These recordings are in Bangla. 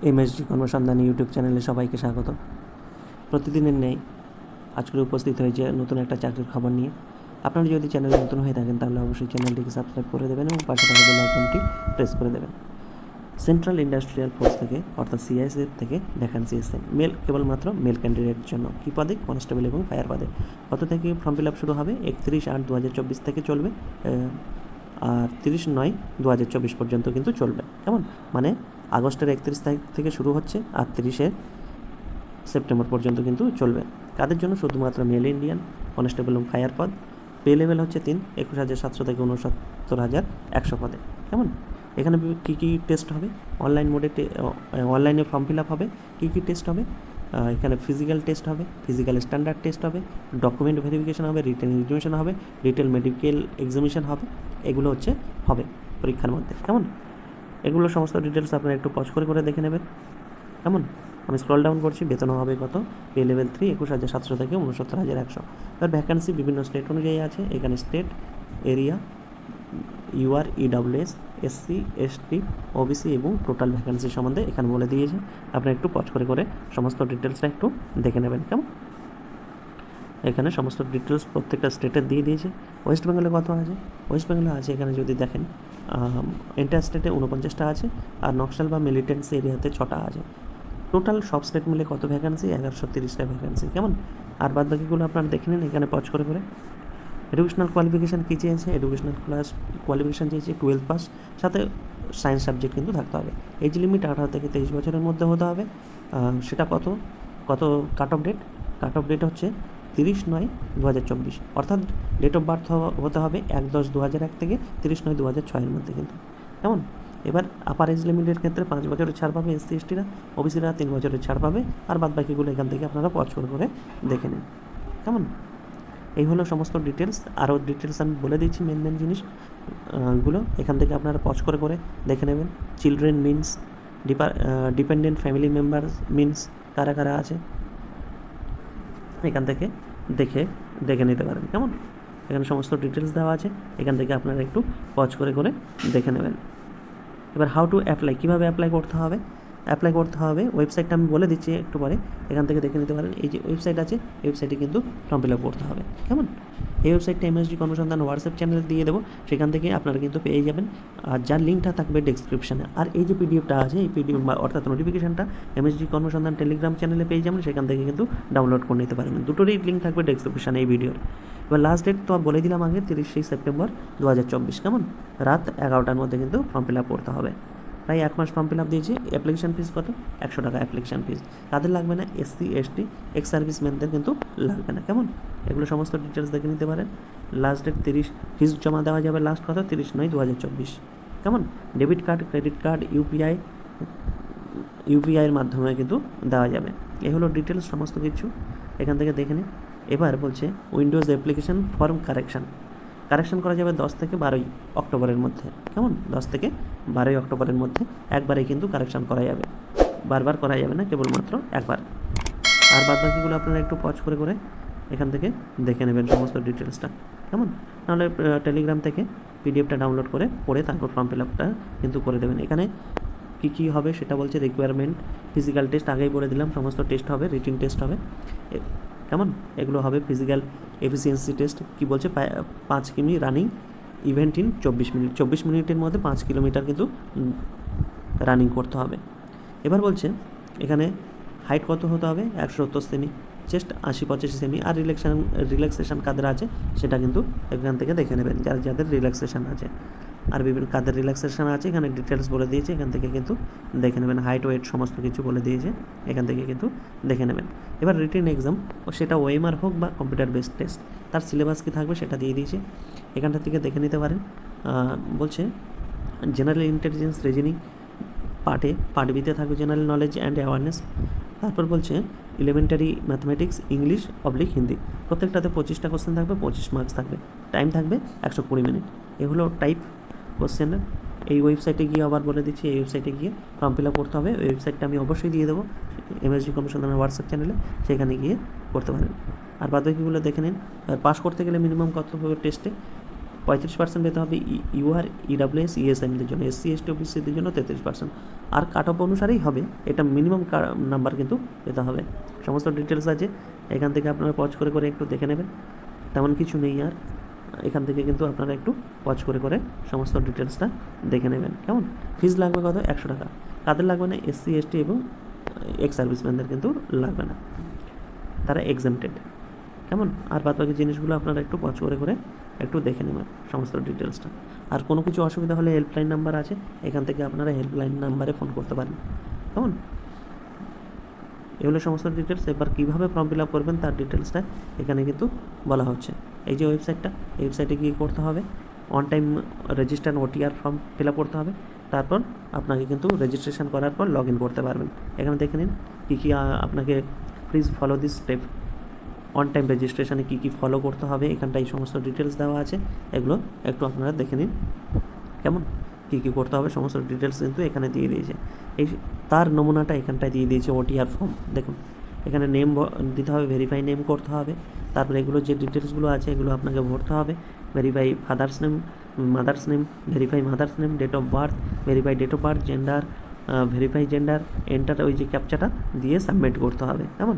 এমএসজি কর্মসন্ধানী ইউটিউব চ্যানেলে সবাইকে স্বাগত। প্রতিদিনের নেই আজকে উপস্থিত হয়েছে নতুন একটা চাকরির খবর নিয়ে। আপনারা যদি চ্যানেলে নতুন হয়ে থাকেন তাহলে অবশ্যই চ্যানেলটিকে সাবস্ক্রাইব করে দেবেন এবং পাশে থাকা বেল আইকনটি প্রেস করে দেবেন। সেন্ট্রাল ইন্ডাস্ট্রিয়াল ফোর্স থেকে অর্থাৎ সিআইএসএফ থেকে ভ্যাকান্সি এসেছে মেল, কেবলমাত্র মেল ক্যান্ডিডেটের জন্য। কী পদে? কনস্টেবল এবং ফায়ার পদে। কত থেকে ফর্ম ফিল আপ শুরু হবে? 31/8/2024 থেকে চলবে, আর 30/9/2024 পর্যন্ত কিন্তু চলবে। কেমন? মানে আগস্টের 31 তারিখ থেকে শুরু হচ্ছে আর 30 সেপ্টেম্বর পর্যন্ত কিন্তু চলবে। কাদের জন্য? শুধুমাত্র মেল ইন্ডিয়ান কনস্টেবল এবং ফায়ার পদ। পে লেভেল হচ্ছে 3, 21,700 থেকে 69,100 পদে। কেমন? এখানে কী কী টেস্ট হবে? অনলাইনে ফর্ম ফিল আপ হবে। কী কী টেস্ট হবে? এখানে ফিজিক্যাল টেস্ট হবে, ফিজিক্যাল স্ট্যান্ডার্ড টেস্ট হবে, ডকুমেন্ট ভেরিফিকেশন হবে, রিটেন এক্সামিনেশন হবে, রিটেল মেডিকেল এক্সামিনেশন হবে। এগুলো হবে পরীক্ষার মধ্যে। কেমন? এগুলো সমস্ত ডিটেলস আপনারা একটু পজ করে দেখে নেবেন। কেমন? আমি স্ক্রল ডাউন করছি। বেতন হবে কত? পে লেভেল 3, 21,700 থেকে 69,100। এবার ভ্যাকান্সি বিভিন্ন স্টেট অনুযায়ী আছে। এখানে state, area, UR, EWS, SC, ST, OBC এবং টোটাল ভ্যাকান্সি সম্বন্ধে এখানে বলে দিয়েছে। আপনারা একটু পজ করে সমস্ত ডিটেলসটা একটু দেখে নেবেন। কেমন? এখানে সমস্ত ডিটেলস প্রত্যেকটা স্টেটের দিয়ে দিয়েছে। ওয়েস্ট বেঙ্গলে কত আছে? ওয়েস্ট বেঙ্গলে আছে, এখানে যদি দেখেন, এন্টার স্টেটে 49টা আছে, আর নকশাল বা মিলিটেন্সি এরিয়াতে 6টা আছে। টোটাল সব স্টেট মিলে কত ভ্যাকান্সি? 1130টা ভ্যাকান্সি। কেমন? আর বাদ বাকিগুলো আপনারা দেখে নিন এখানে পজ করে। এডুকেশনাল কোয়ালিফিকেশান কী চেয়েছে? এডুকেশনাল কোয়ালিফিকেশান চেয়েছে 12 পাস, সাথে সায়েন্স সাবজেক্ট কিন্তু থাকতে হবে। এজ লিমিট 18 থেকে 23 বছরের মধ্যে হতে হবে। সেটা কত cut off date? Cut off date হচ্ছে 30/9/2024, অর্থাৎ ডেট অফ বার্থ হতে হবে 1/10/2001 থেকে 30/9/2006 মধ্যে কিন্তু। কেমন? এবার আপার এজ লিমিটের ক্ষেত্রে 5 বছরের ছাড় পাবে এসসি এসটিরা, ওবিসিরা 3 বছরের ছাড় পাবে। আর বাদ বাকিগুলো এখান থেকে আপনারা পজ করে দেখে নিন। কেমন? এই হলো সমস্ত ডিটেলস। আরও ডিটেলস আমি বলে দিচ্ছি, মেন জিনিস গুলো এখান থেকে আপনারা পজ করে দেখে নেবেন। Children means, dependent family members means কারা কারা আছে, এখান থেকে দেখে নিতে পারেন। কেমন? এখানে সমস্ত ডিটেলস দেওয়া আছে, এখান থেকে আপনারা একটু পজ করে দেখে নেবেন। এবার হাউ টু অ্যাপ্লাই, কীভাবে অ্যাপ্লাই করতে হবে? ওয়েবসাইটটা আমি বলে দিচ্ছি একটু পরে, এখান থেকে দেখে নিতে পারেন। এই যে ওয়েবসাইট আছে, এই ওয়েবসাইটে কিন্তু ফর্ম ফিল আপ করতে হবে। কেমন? এই ওয়েবসাইটটা এমএসজি কর্মসন্ধান হোয়াটসঅ্যাপ চ্যানেলে দিয়ে দেবো, সেখান থেকে আপনারা কিন্তু পেয়ে যাবেন, আর যার লিঙ্কটা থাকবে ডেসক্রিপশানে। আর এই যে পিডিএফটা আছে, এই পিডিএফ অর্থাৎ নোটিফিকেশানটা এমএসজি কর্মসন্ধান টেলিগ্রাম চ্যানেলে পেয়ে যাবেন, সেখান থেকে কিন্তু ডাউনলোড করে নিতে পারবেন। দুটোরই লিঙ্ক থাকবে ডেসক্রিপশানে এই ভিডিওর। এবার লাস্ট ডেট তো বলে দিলাম আগে, 30 সেপ্টেম্বর 2024। কেমন? রাত 11টার মধ্যে কিন্তু ফর্ম ফিল আপ করতে হবে। প্রায় 1 মাস ফর্ম ফিল আপ দিয়েছি। অ্যাপ্লিকেশান ফিস কত? 100 টাকা অ্যাপ্লিকেশান ফিস। তাদের লাগবে না, এসসি এসটি এক্স সার্ভিসম্যানদের কিন্তু লাগবে না। কেমন? এগুলো সমস্ত ডিটেলস দেখে নিতে পারেন। লাস্ট ডেট 30, ফিস জমা দেওয়া যাবে লাস্ট কত? 30/9/2024। কেমন? ডেবিট কার্ড, ক্রেডিট কার্ড, ইউপিআইয়ের মাধ্যমে কিন্তু দেওয়া যাবে। এই হলো ডিটেলস সমস্ত কিছু, এখান থেকে দেখে নিন। এবার বলছে উইন্ডোজ অ্যাপ্লিকেশান ফর্ম কারেকশান করা যাবে 10 থেকে 12 অক্টোবরের মধ্যে। কেমন? 10 থেকে 12 অক্টোবরের মধ্যে একবারেই কিন্তু কারেকশান করা যাবে, বারবার করা যাবে না, কেবলমাত্র একবার। আর বাদ বাকিগুলো আপনারা একটু পজ করে এখান থেকে দেখে নেবেন সমস্ত ডিটেলসটা। কেমন? নাহলে টেলিগ্রাম থেকে পিডিএফটা ডাউনলোড করে পড়ে তারপর ফর্ম ফিল আপটা কিন্তু করে দেবেন। এখানে কী হবে সেটা বলছে। রিকোয়ারমেন্ট, ফিজিক্যাল টেস্ট আগেই বলে দিলাম, সমস্ত টেস্ট হবে, রিটিন টেস্ট হবে। কেমন? এগুলো হবে ফিজিক্যাল এফিসিয়েন্সি টেস্ট। কি বলছে? 5 কিমি রানিং ইভেন্ট ইন 24 মিনিট। 24 মিনিটের মধ্যে 5 কিলোমিটার কিন্তু রানিং করতে হবে। এবার বলছে এখানে হাইট কত হতে হবে? 170 সেমি, চেস্ট 80-85 সেমি। আর রিল্যাক্সেশন কাদের আছে সেটা কিন্তু এখান থেকে দেখে নেবেন, যাদের রিল্যাক্সেশন আছে। আর বিভিন্ন কাদের রিল্যাক্সেশন আছে এখানে ডিটেলস বলে দিয়েছে, এখান থেকে কিন্তু দেখে নেবেন। হাইট, ওয়েট সমস্ত কিছু বলে দিয়েছে, এখান থেকে কিন্তু দেখে নেবেন। এবার রিটেন এক্সাম, সেটা ওএমআর হোক বা কম্পিউটার বেসড টেস্ট, তার সিলেবাস কী থাকবে সেটা দিয়ে দিয়েছে, এখানটা থেকে দেখে নিতে পারেন। বলছে জেনারেল ইন্টেলিজেন্স রিজনিং পার্ট বিতে থাকবে জেনারেল নলেজ অ্যান্ড অ্যাওয়ারনেস। তারপর বলছে এলিমেন্টারি ম্যাথমেটিক্স, ইংলিশ হিন্দি। প্রত্যেকটাতে 25টা কোশ্চেন থাকবে, 25 মার্কস থাকবে। টাইম থাকবে 120 মিনিট। এগুলো টাইপ কোশ্চেনের। এই ওয়েবসাইটে গিয়ে আবার বলে দিচ্ছি, এই ওয়েবসাইটে গিয়ে ফর্ম ফিল আপ করতে হবে। ওই ওয়েবসাইটটা আমি অবশ্যই দিয়ে দেবো এমএসজি কর্মসন্ধানের হোয়াটসঅ্যাপ চ্যানেলে, সেখানে গিয়ে করতে পারেন। আর বাদ বাকিগুলো দেখে নিন। আর পাস করতে গেলে মিনিমাম কত হবে টেস্টে? 35% পেতে হবে ইউআর, ইডাব্লিউএস, ইএসএমদের জন্য, এসসি এসটি ওবিসিদের জন্য 33%। আর কাট অফ অনুসারেই হবে, এটা মিনিমাম নাম্বার কিন্তু পেতে হবে। সমস্ত ডিটেলস আছে, এখান থেকে আপনারা পজ করে করে একটু দেখে নেবেন, তেমন কিছু নেই আর। এখান থেকে কিন্তু আপনারা একটু পজ করে করে সমস্ত ডিটেলসটা দেখে নেবেন। কেমন? ফিজ লাগবে কত? 100 টাকা। কাদের লাগবে না? এসসি এসটি এবং এক্স সার্ভিসম্যানদের কিন্তু লাগবে না, তারা এক্সামটেড। কেমন? আর বাদ বাকি জিনিসগুলো আপনারা একটু পজ করে করে একটু দেখে নেবেন সমস্ত ডিটেলসটা। আর কোনো কিছু অসুবিধা হলে হেল্পলাইন নাম্বার আছে, এখান থেকে আপনারা হেল্পলাইন নাম্বারে ফোন করতে পারেন। কেমন? এগুলো সমস্ত ডিটেলস। এবার কীভাবে ফর্ম ফিল আপ করবেন তার ডিটেলসটা এখানে কিন্তু বলা হচ্ছে। এই যে ওয়েবসাইটটা, এই ওয়েবসাইটে গিয়ে করতে হবে on time register OTR form fill up করতে হবে। তারপর আপনাকে কিন্তু রেজিস্ট্রেশন করার পর লগ ইন করতে পারবেন। এখানে দেখে নিন কী কী আপনাকে, please follow this step. On time রেজিস্ট্রেশনে কী কী ফলো করতে হবে এখানটা এই সমস্ত ডিটেলস দেওয়া আছে, এগুলো একটু আপনারা দেখে নিন। কেমন? কী কী করতে হবে সমস্ত ডিটেলস কিন্তু এখানে দিয়ে দিয়েছে। এই তার নমুনাটা এখানটায় দিয়ে দিয়েছে ওটিআর ফর্ম। দেখুন এখানে নেম দিতে হবে, ভেরিফাই নেম করতে হবে, তারপরে এগুলো যে ডিটেলসগুলো আছে এগুলো আপনাকে ভরতে হবে। Verify father's name, mother's name, verify mother's name, date of birth, verify date of birth, gender, verify gender, enter ওই যে ক্যাপচাটা দিয়ে সাবমিট করতে হবে। কেমন?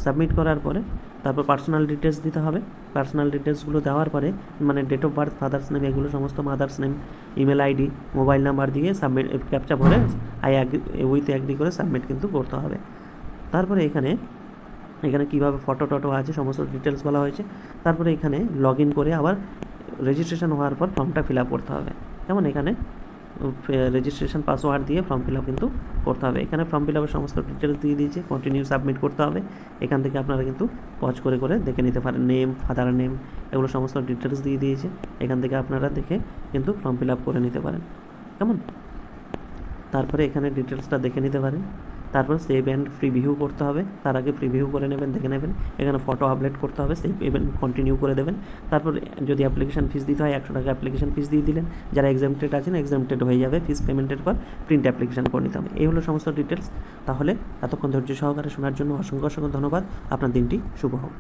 সাবমিট করার পরে তারপর পার্সোনাল ডিটেলস দিতে হবে। পার্সোনাল ডিটেলসগুলো দেওয়ার পরে মানে date of birth, father's name, এগুলো সমস্ত mother's name, email ID, mobile number দিয়ে সাবমিট ক্যাপচা ভরে উইথ অ্যাগ্রি করে সাবমিট কিন্তু করতে হবে। তারপরে এখানে কীভাবে ফটো টটো আছে সমস্ত ডিটেলস বলা হয়েছে। তারপরে এখানে লগ ইন করে আবার রেজিস্ট্রেশন হওয়ার পর ফর্মটা ফিল আপ করতে হবে। যেমন এখানে রেজিস্ট্রেশন পাসওয়ার্ড দিয়ে ফর্ম ফিল আপ কিন্তু করতে হবে। এখানে ফর্ম ফিল আপের সমস্ত ডিটেলস দিয়ে দিয়েছে, কন্টিনিউ সাবমিট করতে হবে। এখান থেকে আপনারা কিন্তু পজ করে করে দেখে নিতে পারেন, নেম, ফাদার নেম, এগুলো সমস্ত ডিটেলস দিয়ে দিয়েছে। এখান থেকে আপনারা দেখে কিন্তু ফর্ম ফিল আপ করে নিতে পারেন। কেমন? তারপরে এখানে ডিটেলসটা দেখে নিতে পারেন। তারপর সেভ অ্যান্ড প্রিভিউ করতে হবে, তার আগে প্রিভিউ করে নেবেন, দেখে নেবেন। এখানে ফটো আপলোড করতে হবে, সেভ ইভেন্ট কন্টিনিউ করে দেবেন। তারপর যদি অ্যাপ্লিকেশন ফিস দিতে হয় 100 টাকা অ্যাপ্লিকেশন ফিস দিয়ে দিলেন। যারা এক্সামটেড আছেন এক্সামটেড হয়ে যাবে, ফিস পেমেন্টের পর প্রিন্ট অ্যাপ্লিকেশন করে নিতে হবে। এই হলো সমস্ত ডিটেলস। তাহলে এতক্ষণ ধৈর্য সহকারে শোনার জন্য অসংখ্য অসংখ্য ধন্যবাদ। আপনার দিনটি শুভ হোক।